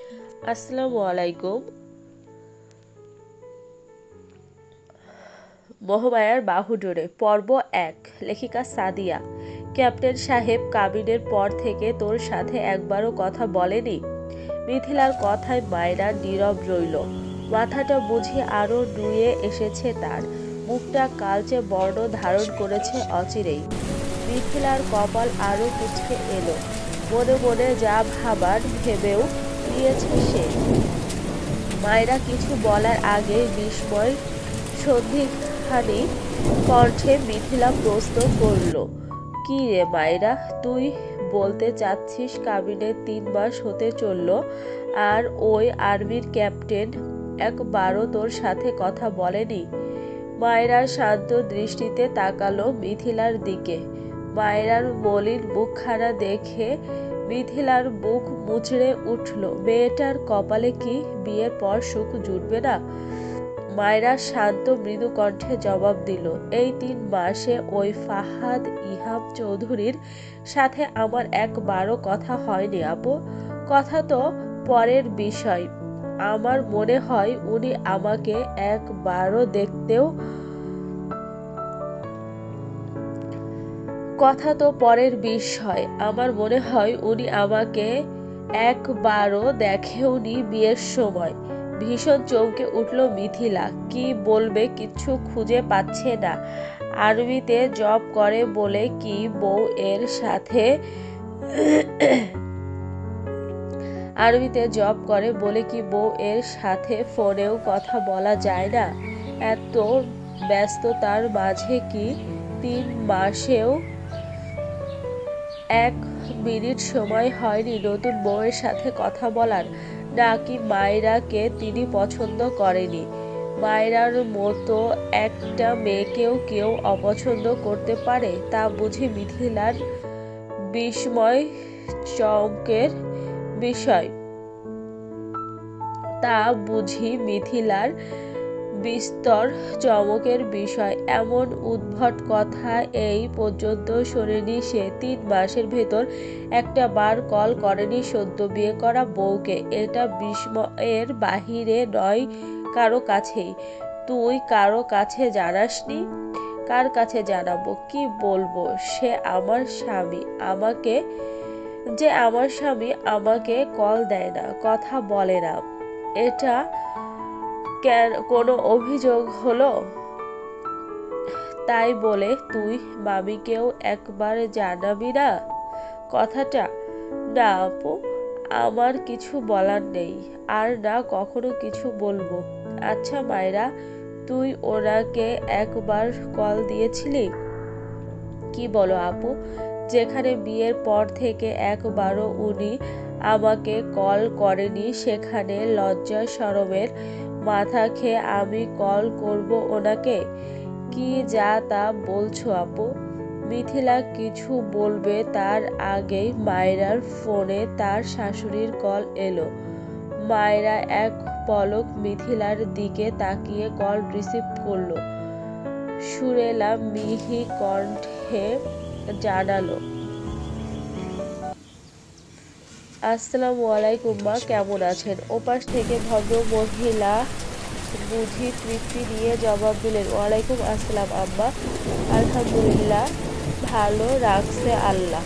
আসসালামু আলাইকুম। মোহমায়ার বাহুডোরে পর্ব ১। লেখিকা সাদিয়া। ক্যাপ্টেন সাহেব কাবিনের পর থেকে তোর সাথে একবারও কথা বলেনি? মিথিলার কথায় মায়রা নীরব রইল। মাথাটা বুঝি আরো নুয়ে এসেছে তার। মুখটা কালচে বর্ণ ধারণ করেছে অচিরেই। মিথিলার কপাল আরো কুঁচকে এলো। মনে মনে যা ভাবার ভেবেও নিয়েছে সে। মায়রা কিছু বলার আগে বিস্ময় সন্ধিহানি কণ্ঠে মিথিলা প্রশ্ন করল, কি রে মায়রা, তুই বলতে চাচ্ছিস কাবিনে ৩ মাস হতে চলল আর ওই আর্মির ক্যাপ্টেন একবারও তোর সাথে কথা বলেনি? মায়রা শান্ত দৃষ্টিতে তাকালো মিথিলার দিকে। মায়রার মলিন মুখখানা দেখে মিথিলার বুক মুচড়ে উঠল। মেয়েটার কপালে কি বিয়ের পর সুখ জুটবে না? মায়রা শান্ত মৃদু কণ্ঠে জবাব দিল, এই ৩ মাসে ওই ফাহাদ ইহাম চৌধুরীর সাথে আমার একবারও কথা হয়নি আপু। কথা তো পরের বিষয়। আমার মনে হয় উনি আমাকে একবারও দেখতেও কথা তো পরের বিষয় আমার মনে হয় উনি আমাকে একবারও দেখেওনি বিয়ের সময়। ভীষণ চমকে উঠল মিথিলা। কি বলবে কিচ্ছু খুঁজে পাচ্ছে না। আরবিতে জব করে বলে কি বউ এর সাথে ফোনেও কথা বলা যায় না? এত ব্যস্ততার মাঝে কি ৩ মাসেও ১ মিনিট সময় হয়নি নতুন বউয়ের সাথে কথা বলার? নাকি মায়রাকে তিনি পছন্দ করেনি? মায়রার মতো একটা মেয়েকেও কেউ অপছন্দ করতে পারে? তা বুঝি মিথিলার বিস্ময় চমকের বিষয়। বিস্তর চমকের বিষয়। এমন উদ্ভট কথা এই পর্যন্ত শোনেনি সে। ৩ মাসের ভেতর একটা বার কল করেনি সদ্য বিয়ে করা বউকে। এটা বিস্ময়ের বাহিরে নয় কারো কাছেই। তুই কারো কাছে জানাসনি? কার কাছে জানাবো? কি বলবো? আমার স্বামী আমাকে কল দেয় না, কথা বলে না। এটা কোনো অভিযোগ হলো? তাই বলে তুই মামিকেও একবার জানাবি না কথাটা? না আপু, আমার কিছু বলার নেই, আর না কখনো কিছু বলবো। আচ্ছা মায়রা, তুই ওনাকে একবার কল দিয়েছিলি? কি বলো আপু? যেখানে বিয়ের পর থেকে একবারও উনি আমাকে কল করেনি সেখানে লজ্জা শরমের মাথা খেয়ে আমি কল করব ওনাকে? কি যা তা বলছো আপু? মিথিলা কিছু বলবে তার আগেই মায়রার ফোনে তার শাশুড়ির কল এলো। মায়রা এক পলক মিথিলার দিকে তাকিয়ে কল রিসিভ করলো। সুরেলা মিহি কণ্ঠে জানালো, আসসালামু আলাইকুম মা, কেমন আছেন? ওপাশ থেকে ভদ্র মহিলা বুঝি তৃপ্তি নিয়ে জবাব দিলেন, ওয়ালাইকুম আসসালাম আম্মা, আলহামদুলিল্লাহ, ভালো রাখছে আল্লাহ।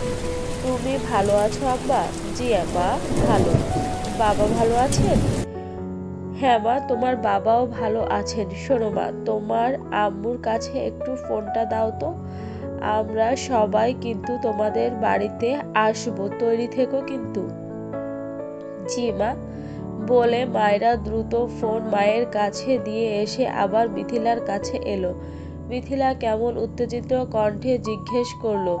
তুমি ভালো আছো আম্মা? জি মা, ভালো। বাবা ভালো আছেন? হ্যাঁ মা, তোমার বাবাও ভালো আছেন। শোনো মা, তোমার আম্মুর কাছে একটু ফোনটা দাও তো। আমরা সবাই কিন্তু তোমাদের বাড়িতে আসবো, তৈরি থেকো কিন্তু। জি মা, বলে মায়রা দ্রুত ফোন মায়ের কাছে দিয়ে এসে আবার মিথিলার কাছে এলো। মিথিলা কেমন উত্তেজিত কণ্ঠে জিজ্ঞেস করলো,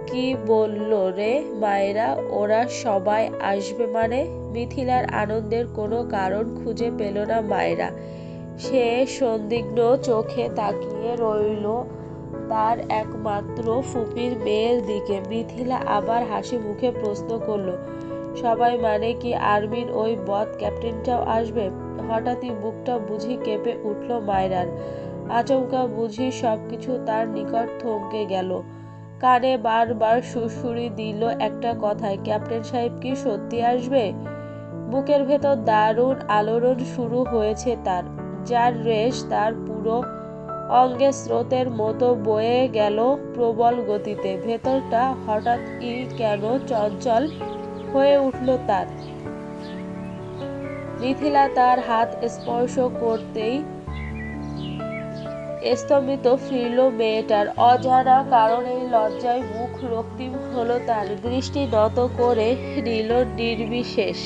কি বললো রে মায়েরা, ওরা সবাই আসবে মানে? মিথিলার আনন্দের কোনো কারণ খুঁজে পেল না মায়েরা। সে সন্দিগ্ধ চোখে তাকিয়ে রইল তার একমাত্র ফুপির মেয়ের দিকে। মিথিলা আবার হাসি মুখে প্রশ্ন করলো, সবাই মানে কি আর্মির ওই বদ ক্যাপ্টেনটাও আসবে? হঠাৎই বুকটা বুঝি কেঁপে উঠল মায়রার। আচমকা বুঝি সবকিছু তার নিকট থমকে গেল। কানে বারবার সুড়সুড়ি দিল একটা কথায়, ক্যাপ্টেন সাহেব কি সত্যি আসবে? বুকের ভেতর দারুণ আলোড়ন শুরু হয়েছে তার, যার রেশ তার পুরো অঙ্গে স্রোতের মতো বয়ে গেল প্রবল গতিতে। ভেতরটা হঠাৎই কেন চঞ্চল হয়ে উঠল তার। মিথিলা তার হাত স্পর্শ করতেই স্তম্ভিত ফিরল মেয়েটার। অজানা কারণেই লজ্জায় মুখ রক্তিম হলো তার। দৃষ্টি নত করে নিল নির্নিমেষ।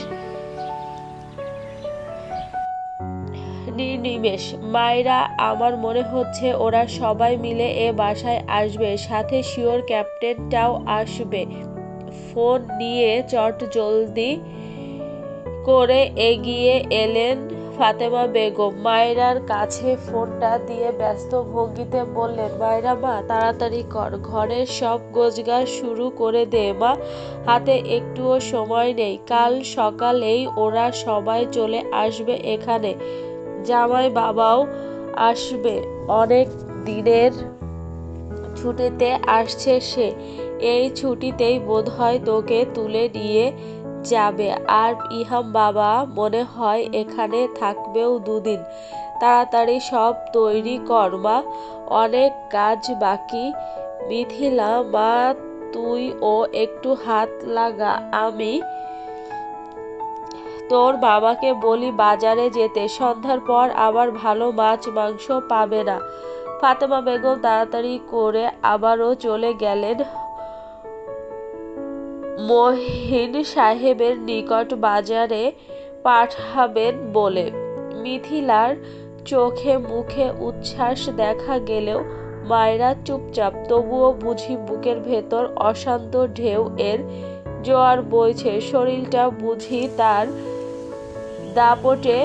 মায়েরা, আমার মনে হচ্ছে ওরা সবাই মিলে এ বাসায় আসবে, সাথে শিওর ক্যাপ্টেনটাও আসবে। ফোন নিয়ে চটজলদি করে এগিয়ে এলেন ফাতেমা বেগম। মায়েরার কাছে ফোনটা দিয়ে ব্যস্ত ভঙ্গিতে বললেন, মায়েরা মা, তাড়াতাড়ি কর, ঘরের সব গোছগাছ শুরু করে দে মা, হাতে একটুও সময় নেই। কাল সকালেই ওরা সবাই চলে আসবে এখানে, জামাই বাবাও আসবে, অনেক দিনের ছুটিতে আসছে সে। এই ছুটিতেই বোধহয় তোকে তুলে নিয়ে যাবে। আর ইহাম বাবা মনে হয় এখানে থাকবেও দুদিন। তাড়াতাড়ি সব তৈরি কর মা, অনেক কাজ বাকি। মিথিলা মা, তুই ও একটু হাত লাগা, আমি তোর বাবাকে বলি বাজারে যেতে, সন্ধ্যার পর আবার ভালো মাছ মাংস পাবে না। ফাতেমা বেগম তাড়াতাড়ি করে আবারও চলে গেলেন মহিন সাহেবের নিকট বাজারে পাঠাবেন বলে। মিথিলার চোখে মুখে উচ্ছ্বাস দেখা গেলেও মায়েরা চুপচাপ। তবুও বুঝি বুকের ভেতর অশান্ত ঢেউ এর জোয়ার বইছে। শরীরটা বুঝি তার দাপটে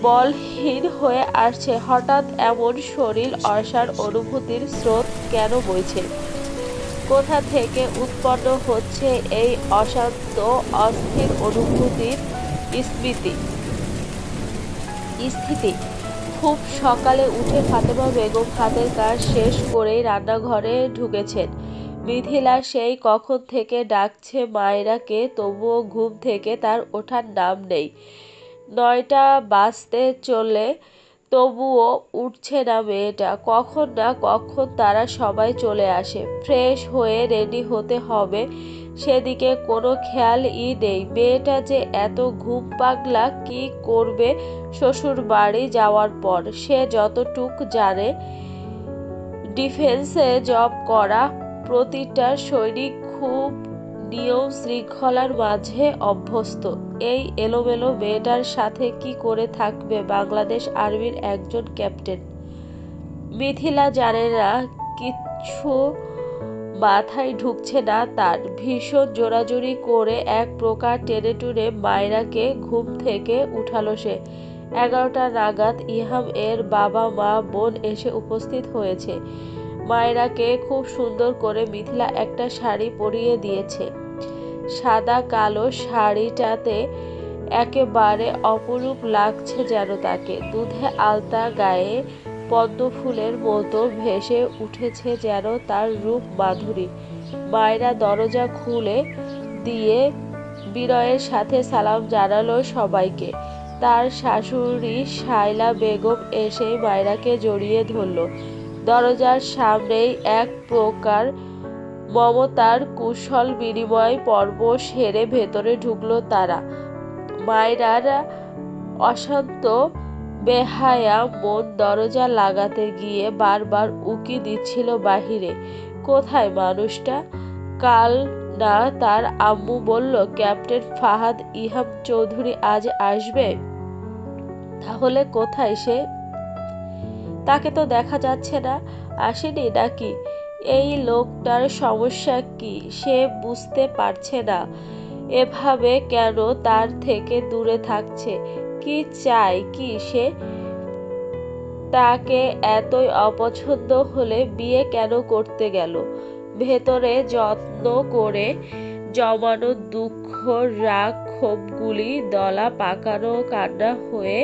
বলহীন হয়ে আসছে। হঠাৎ এমন শরীর অসাড় অনুভূতির স্রোত কেন বইছে? কোথা থেকে উৎপন্ন হচ্ছে এই অশান্ত অস্থির অনুভূতির স্থিতি? খুব সকালে উঠে ফাতেমা বেগম হাতের কাজ শেষ করেই রান্নাঘরে ঢুকেছেন। মিথিলা সেই কখন থেকে ডাকছে মায়েরাকে, তবুও ঘুম থেকে তার ওঠার নাম নেই। 9টা বাজতে চলে, তবুও উঠছে না মেয়েটা। কখন না কখন তারা সবাই চলে আসে। ফ্রেশ হয়ে রেডি হতে হবে, সেদিকে কোনো খেয়ালই নেই। মেয়েটা যে এত ঘুম পাগলা, কি করবে শ্বশুর বাড়ি যাওয়ার পর? সে যতটুক জানে, ডিফেন্সে জব করা প্রতিটা সৈনিক খুব নিয়ম শৃঙ্খলার মাঝে অভ্যস্ত। এই এলোমেলো মেয়েটার সাথে কি করে থাকবে বাংলাদেশ আর্মির একজন ক্যাপ্টেন? মিথিলা জানে না, কিচ্ছু মাথায় ঢুকছে না তার। ভীষণ জোরাজুরি করে এক প্রকার টেনে টুনে মায়েরাকে ঘুম থেকে উঠালো সে। 11টা নাগাদ ইহাম এর বাবা মা বোন এসে উপস্থিত হয়েছে। মায়েরাকে খুব সুন্দর করে মিথিলা একটা শাড়ি পরিয়ে দিয়েছে। সাদা কালো শাড়িটাতে একেবারে অপরূপ লাগছে যেন তাকে। দুধে আলতা গায়ে পদ্ম ফুলের মতো ভেসে উঠেছে যেন তার রূপ মাধুরী। মায়েরা দরজা খুলে দিয়ে বিনয়ের সাথে সালাম জানালো সবাইকে। তার শাশুড়ি শায়লা বেগম এসে মায়েরাকে জড়িয়ে ধরল। দরজার সামনেই এক প্রকার মমতার কুশল বিনিময় পর্ব সেরে ভেতরে ঢুকলো তারা। মায়েরার অশান্ত বেহায়া মন দরজা লাগাতে গিয়ে বারবার উকি দিচ্ছিল বাহিরে। কোথায় মানুষটা? কাল না তার আম্মু বলল ক্যাপ্টেন ফাহাদ ইহাম চৌধুরী আজ আসবে, তাহলে কোথায় সে? তাকে তো দেখা যাচ্ছে না। আসেনি নাকি? এই লোকটার সমস্যা কি সে বুঝতে পারছে না। এভাবে কেন তার থেকে দূরে থাকছে? কি চায় কি সে? তাকে এতই অপছন্দ হলে বিয়ে কেন করতে গেল? ভেতরে যত্ন করে জমানো দুঃখ, রাগ, ক্ষোভগুলি দলা পাকানো কান্না হয়ে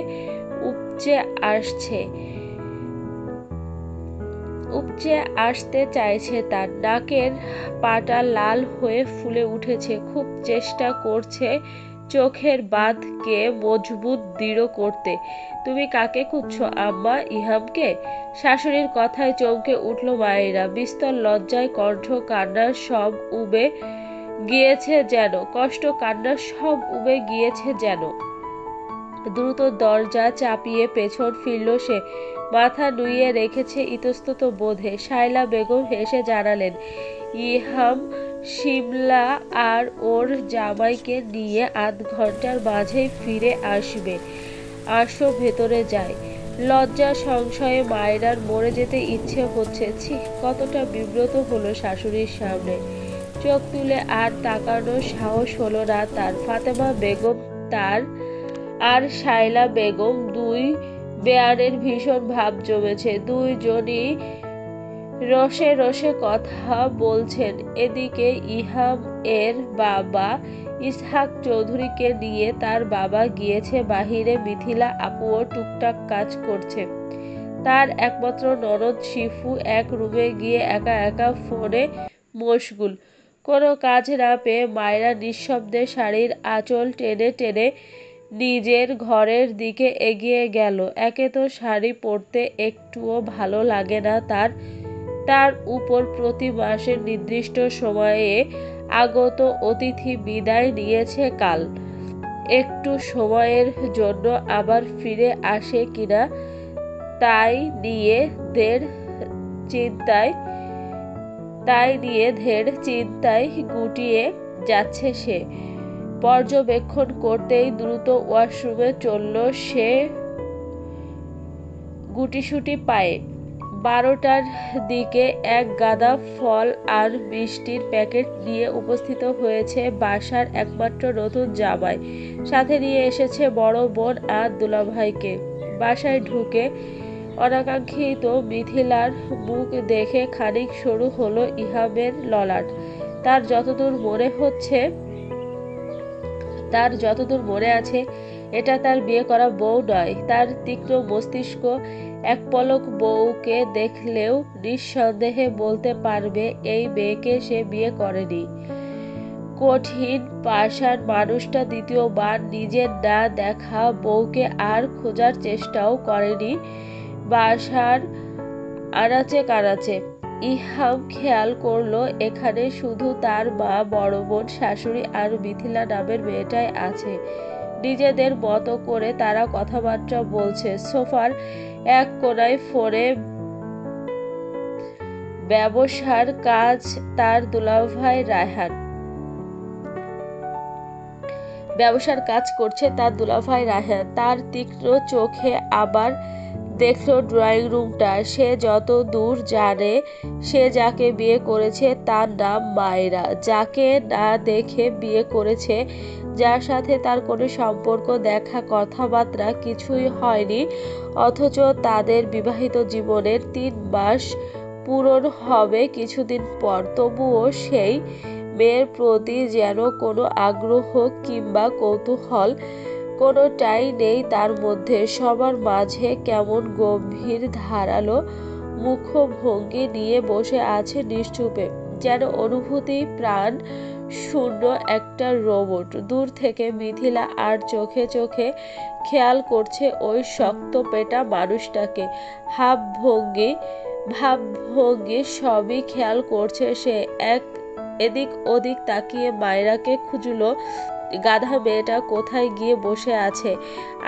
উপচে আসতে চাইছে তার। নাকের পাটা লাল হয়ে ফুলে উঠেছে। খুব চেষ্টা করছে চোখের বাঁধকে মজবুত দৃঢ় করতে। তুমি কাকে খুঁজছো আম্মা? ইহামকে? শাশুড়ির কথায় চমকে উঠল মায়েরা। বিস্তর লজ্জায় কণ্ঠ কান্নার সব উবে গিয়েছে যেন, কষ্ট কান্নার সব উবে গিয়েছে যেন। দ্রুত দরজা চাপিয়ে পেছন ফিরল সে, মাথা নুইয়ে রেখেছে ইতস্তত বোধে। শায়লা বেগম হেসে জানালেন, ইহাম শিমলা আর ওর জামাইকে নিয়ে আধ ঘন্টার মাঝেই ফিরে আসবে। আসো ভেতরে যাই। লজ্জা সংশয়ে মায়েরার মরে যেতে ইচ্ছে হচ্ছে। ছি, কতটা বিব্রত হলো শাশুড়ির সামনে। চোখ তুলে আর তাকানোর সাহস হলো না তার। ফাতেমা বেগম তার আর শায়লা বেগম দুই বেয়ানের ভীষণ ভাব জমেছে। দুইজনই রসে রসে কথা বলছেন। এদিকে ইহাম এর বাবা ইসহাক চৌধুরীকে নিয়ে তার বাবা গিয়েছে বাহিরে। মিথিলা আপুও টুকটাক কাজ করছে। তার একমাত্র ননদ শিফু এক রুমে গিয়ে একা একা ফোনে মশগুল। কোনো কাজ না পেয়ে মায়েরা নিঃশব্দে শাড়ির আঁচল টেনে টেনে নিজের ঘরের দিকে এগিয়ে গেল। একে তো শাড়ি পরতে একটুও ভালো লাগে না তার উপর প্রতি মাসের নির্দিষ্ট সময়ে আগত অতিথি বিদায় নিয়েছে কাল। একটু সময়ের জন্য আবার ফিরে আসে কিনা তাই নিয়ে ধের চিন্তায় গুটিয়ে যাচ্ছে সে। পর্যবেক্ষণ করতেই দ্রুত ওয়াশরুমে চলল সে গুটিসুটি পায়ে। 12টার দিকে এক গাদা ফল আর মিষ্টির প্যাকেট নিয়ে উপস্থিত হয়েছে বাসার একমাত্র নতুন জামাই। সাথে নিয়ে এসেছে বড় বোন আর দুলাভাইকে। বাসায় ঢুকে অনাকাঙ্ক্ষিত মিথিলার মুখ দেখে খানিক সরু হলো ইহামের ললাট। তার যতদূর মনে আছে এটা তার বিয়ে করা বউ নয়। তার তীক্ষ্ণ মস্তিষ্ক এক পলক বউকে দেখলেও নিঃসন্দেহে বলতে পারবে এই মেয়েকে সে বিয়ে করেনি। কঠিন পাষাণ মানুষটা দ্বিতীয়বার নিজের না দেখা বউকে আর খোঁজার চেষ্টাও করেনি বাসার আনাচে কানাচে। ইহাম খেয়াল করলো এখানে শুধু তার মা, বড় বোন, শাশুড়ি আর মিথিলা নামের মেয়েটাই আছে। নিজেদের মতো করে তারা কথাবার্তা বলছে। সোফার এক কোনায় ফোনে ব্যবসার কাজ তার দুলাভাই রায়হান। তার তীক্ষ্ণ চোখে আবার দেখলো ড্রয়িং রুমটা। সে যত দূর জানে সে যাকে বিয়ে করেছে তার নাম মায়েরা। যাকে না দেখে বিয়ে করেছে, যার সাথে তার কোনো সম্পর্ক, দেখা, কথাবার্তা কিছুই হয়নি, অথচ তাদের বিবাহিত জীবনের 3 মাস পূরণ হবে কিছুদিন পর। তবুও সেই মেয়ের প্রতি যেন কোনো আগ্রহ কিংবা কৌতূহল কোনোটাই নেই তার মধ্যে। সবার মাঝে কেমন গম্ভীর ধারালো মুখভঙ্গি নিয়ে বসে আছে নিশ্চুপে, যেন অনুভূতি প্রাণ শূন্য একটা রোবট। দূর থেকে মিথিলা আর চোখে চোখে খেয়াল করছে ওই শক্ত পেটা মানুষটাকে। ভাবভঙ্গি সবই খেয়াল করছে সে। এদিক ওদিক তাকিয়ে মায়েরাকে খুঁজলো। গাধা মেয়েটা কোথায় গিয়ে বসে আছে?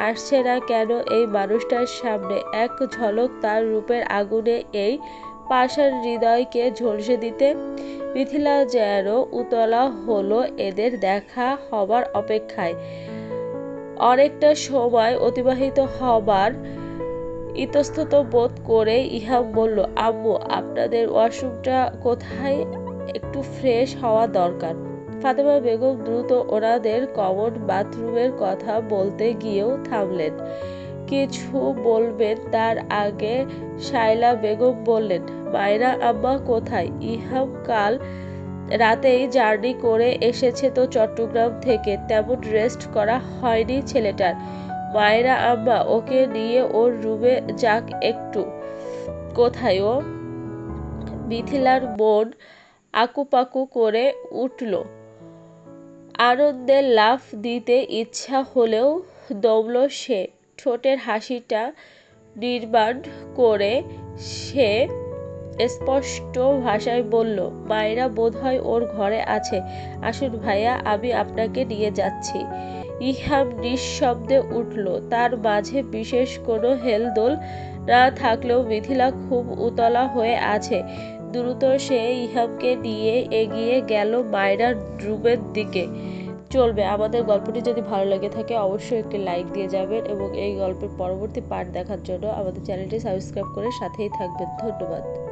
আসছে না কেন এই মানুষটার সামনে? এক ঝলক তার রূপের আগুনে এই পাষাণ হৃদয়কে ঝলসে দিতে। মিথিলা যেন উতলা হলো এদের দেখা হবার অপেক্ষায়। অনেকটা সময় অতিবাহিত হবার ইতস্তত বোধ করে ইহাম বলল, আম্মু, আপনাদের ওয়াশরুমটা কোথায়? একটু ফ্রেশ হওয়া দরকার। ফাতেমা বেগম দ্রুত ওনাদের কমন বাথরুমের কথা বলতে গিয়েও থামলেন। কিছু বলবেন তার আগে শায়লা বেগম বললেন, মায়েরা আম্মা কোথায়? ইহাম কাল রাতেই জার্নি করে এসেছে তো চট্টগ্রাম থেকে, তেমন রেস্ট করা হয়নি ছেলেটার। মায়েরা আম্মা ওকে নিয়ে ওর রুমে যাক একটু। কোথায় ও? মিথিলার মন আকুপাকু করে উঠল। আনন্দে লাফ দিতে ইচ্ছা হলেও দমল সে। ঠোঁটের হাসিটা নির্বাণ করে সে স্পষ্ট ভাষায় বলল, মায়েরা বোধহয় ওর ঘরে আছে। আসুন ভাইয়া, আমি আপনাকে নিয়ে যাচ্ছি। ইহাম নিঃশব্দে উঠল। তার মাঝে বিশেষ কোনো হেলদোল না থাকলেও মিথিলা খুব উতলা হয়ে আছে। দ্রুত সে ইহামকে নিয়ে এগিয়ে গেল মায়রার রুমের দিকে। চলবে। আমাদের গল্পটি যদি ভালো লেগে থাকে অবশ্যই একটি লাইক দিয়ে যাবেন এবং এই গল্পের পরবর্তী পার্ট দেখার জন্য আমাদের চ্যানেলটি সাবস্ক্রাইব করে সাথেই থাকবেন। ধন্যবাদ।